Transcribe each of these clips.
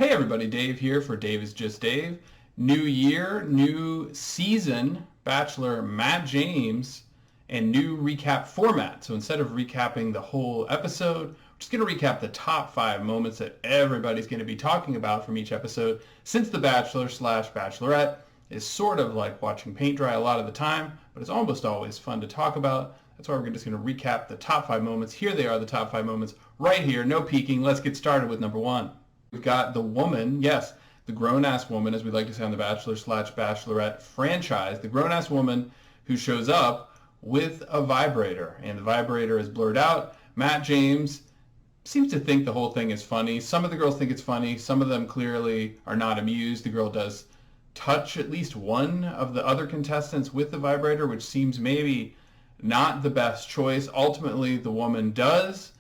Hey everybody, Dave here for Dave is Just Dave. New year, new season, Bachelor Matt James, and new recap format. So instead of recapping the whole episode, we're just going to recap the top 5 moments that everybody's going to be talking about from each episode, since The Bachelor slash Bachelorette is sort of like watching paint dry a lot of the time, but it's almost always fun to talk about. That's why we're just going to recap the top 5 moments. Here they are, the top 5 moments, right here, no peeking. Let's get started with number 1. We've got the woman, yes, the grown-ass woman, as we like to say on the Bachelor slash Bachelorette franchise, the grown-ass woman who shows up with a vibrator, and the vibrator is blurred out. Matt James seems to think the whole thing is funny. Some of the girls think it's funny. Some of them clearly are not amused. The girl does touch at least one of the other contestants with the vibrator, which seems maybe not the best choice. Ultimately, the woman does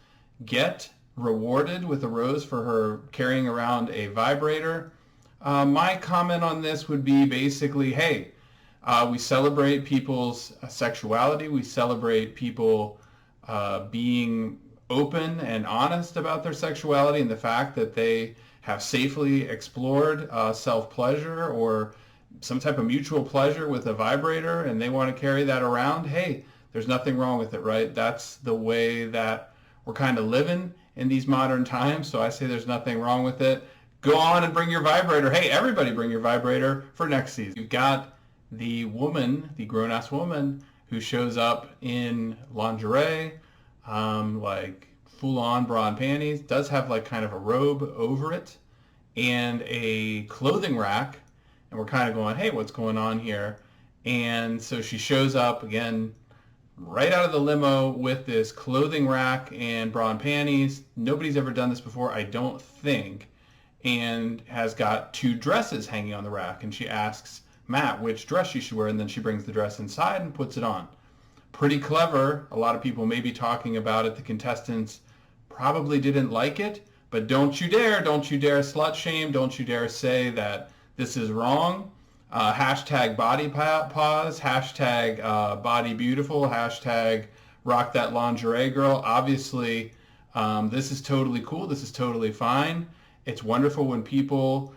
get rewarded with a rose for her carrying around a vibrator. My comment on this would be basically, hey, we celebrate people's sexuality. We celebrate people being open and honest about their sexuality and the fact that they have safely explored self-pleasure or some type of mutual pleasure with a vibrator and they want to carry that around. Hey, there's nothing wrong with it, right? That's the way that we're kind of living in these modern times, so I say there's nothing wrong with it. Go on and bring your vibrator. Hey, everybody bring your vibrator for next season. You've got the woman, the grown-ass woman, who shows up in lingerie, like full-on bra and panties, does have like kind of a robe over it, and a clothing rack, and we're kind of going, hey, what's going on here? And so she shows up, again, right out of the limo with this clothing rack and bra and panties. Nobody's ever done this before, I don't think, and has got 2 dresses hanging on the rack. And she asks Matt which dress she should wear, and then she brings the dress inside and puts it on. Pretty clever. A lot of people may be talking about it. The contestants probably didn't like it, but don't you dare slut shame. Don't you dare say that this is wrong. Hashtag body pause, hashtag body beautiful, hashtag rock that lingerie girl. Obviously, this is totally cool. This is totally fine. It's wonderful when people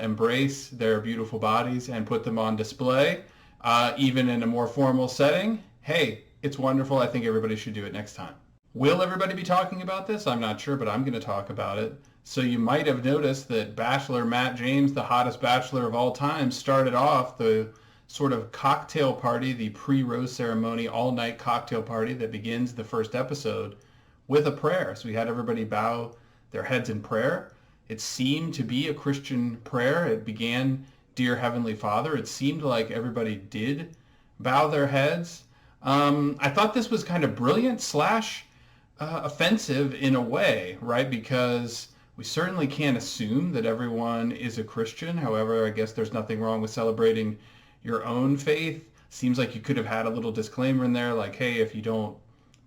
embrace their beautiful bodies and put them on display, even in a more formal setting. Hey, it's wonderful. I think everybody should do it next time. Will everybody be talking about this? I'm not sure, but I'm going to talk about it. So you might have noticed that Bachelor Matt James, the hottest bachelor of all time, started off the sort of cocktail party, the pre-rose ceremony, all-night cocktail party that begins the first episode with a prayer. So we had everybody bow their heads in prayer. It seemed to be a Christian prayer. It began, Dear Heavenly Father. It seemed like everybody did bow their heads. I thought this was kind of brilliant slash offensive in a way, right? Because we certainly can't assume that everyone is a Christian. However, I guess there's nothing wrong with celebrating your own faith. Seems like you could have had a little disclaimer in there like, hey, if you don't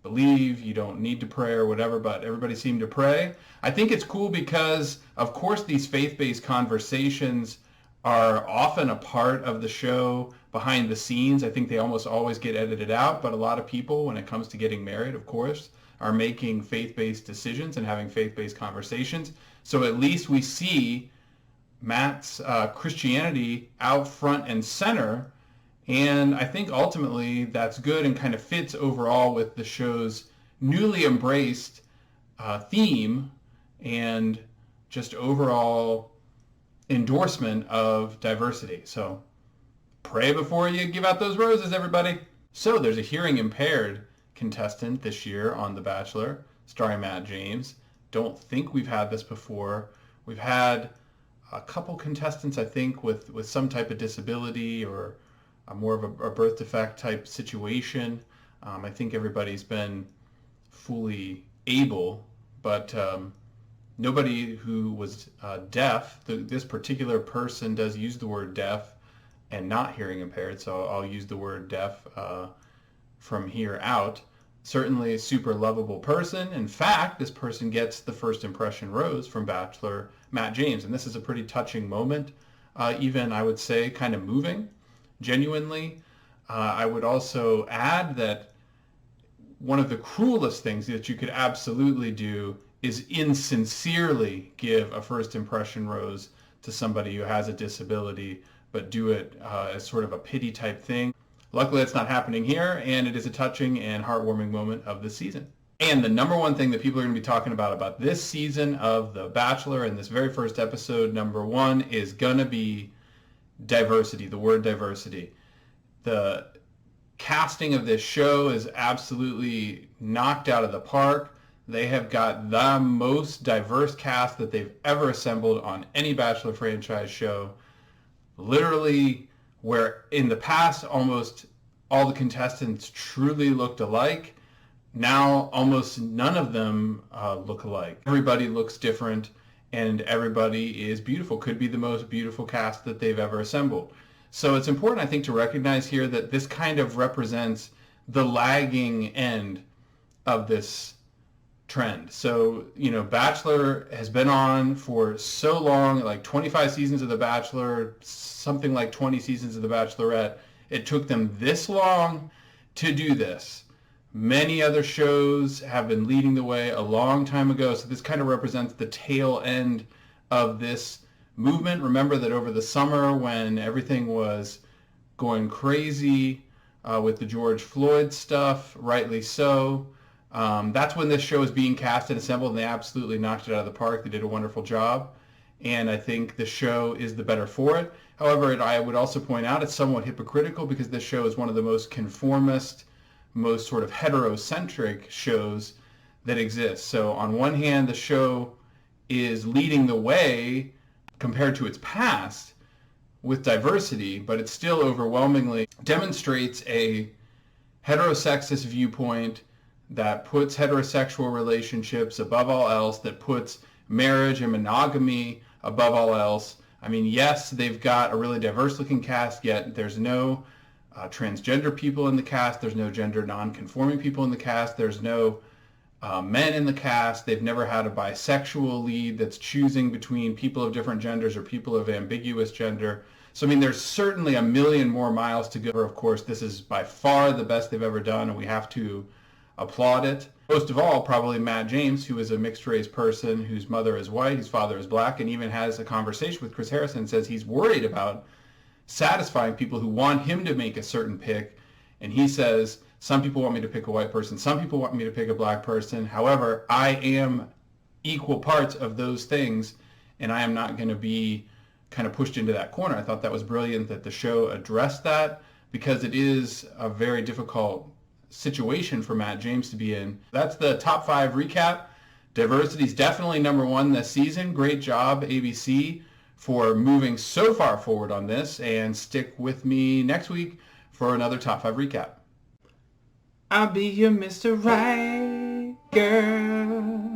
believe, you don't need to pray or whatever, but everybody seemed to pray. I think it's cool because, of course, these faith-based conversations are often a part of the show behind the scenes. I think they almost always get edited out, but a lot of people, when it comes to getting married, of course, are making faith-based decisions and having faith-based conversations. So at least we see Matt's Christianity out front and center. And I think ultimately that's good and kind of fits overall with the show's newly embraced theme and just overall endorsement of diversity. So pray before you give out those roses, everybody. So there's a hearing impaired contestant this year on The Bachelor, starring Matt James. Don't think we've had this before. We've had a couple contestants, I think, with some type of disability or more of a birth defect type situation. I think everybody's been fully able, but nobody who was deaf. This particular person does use the word deaf and not hearing impaired, so I'll use the word deaf from here out. Certainly a super lovable person. In fact, this person gets the first impression rose from Bachelor Matt James, and this is a pretty touching moment, even I would say kind of moving, genuinely. I would also add that one of the cruelest things that you could absolutely do is insincerely give a first impression rose to somebody who has a disability, but do it as sort of a pity type thing. Luckily, that's not happening here, and it is a touching and heartwarming moment of the season. And the number one thing that people are going to be talking about this season of The Bachelor and this very first episode, number one, is going to be diversity, the word diversity. The casting of this show is absolutely knocked out of the park. They have got the most diverse cast that they've ever assembled on any Bachelor franchise show. Literally, where in the past almost all the contestants truly looked alike, now almost none of them look alike. Everybody looks different, and everybody is beautiful. Could be the most beautiful cast that they've ever assembled. So it's important, I think, to recognize here that this kind of represents the lagging end of this trend. So, Bachelor has been on for so long, like 25 seasons of The Bachelor, something like 20 seasons of The Bachelorette. It took them this long to do this. Many other shows have been leading the way a long time ago, so this kind of represents the tail end of this movement. Remember that over the summer when everything was going crazy with the George Floyd stuff, rightly so, that's when this show is being cast and assembled, and they absolutely knocked it out of the park. They did a wonderful job, and I think the show is the better for it. However, I would also point out it's somewhat hypocritical because this show is one of the most conformist, most sort of heterocentric shows that exist. So on one hand, the show is leading the way compared to its past with diversity, but it still overwhelmingly demonstrates a heterosexist viewpoint that puts heterosexual relationships above all else, that puts marriage and monogamy above all else. I mean, yes, they've got a really diverse looking cast, yet there's no transgender people in the cast, there's no gender non-conforming people in the cast, there's no men in the cast. They've never had a bisexual lead that's choosing between people of different genders or people of ambiguous gender. So, I mean, there's certainly a million more miles to go. Of course, this is by far the best they've ever done, and we have to applaud it. Most of all, probably Matt James, who is a mixed-race person whose mother is white, whose father is black, and even has a conversation with Chris Harrison and says he's worried about satisfying people who want him to make a certain pick. And he says, some people want me to pick a white person, some people want me to pick a black person. However, I am equal parts of those things, and I am not going to be kind of pushed into that corner. I thought that was brilliant that the show addressed that, because it is a very difficult situation for Matt James to be in. That's the top 5 recap. Diversity is definitely number 1 this season. Great job, ABC, for moving so far forward on this, and stick with me next week for another top 5 recap. I'll be your Mr. Right Girl.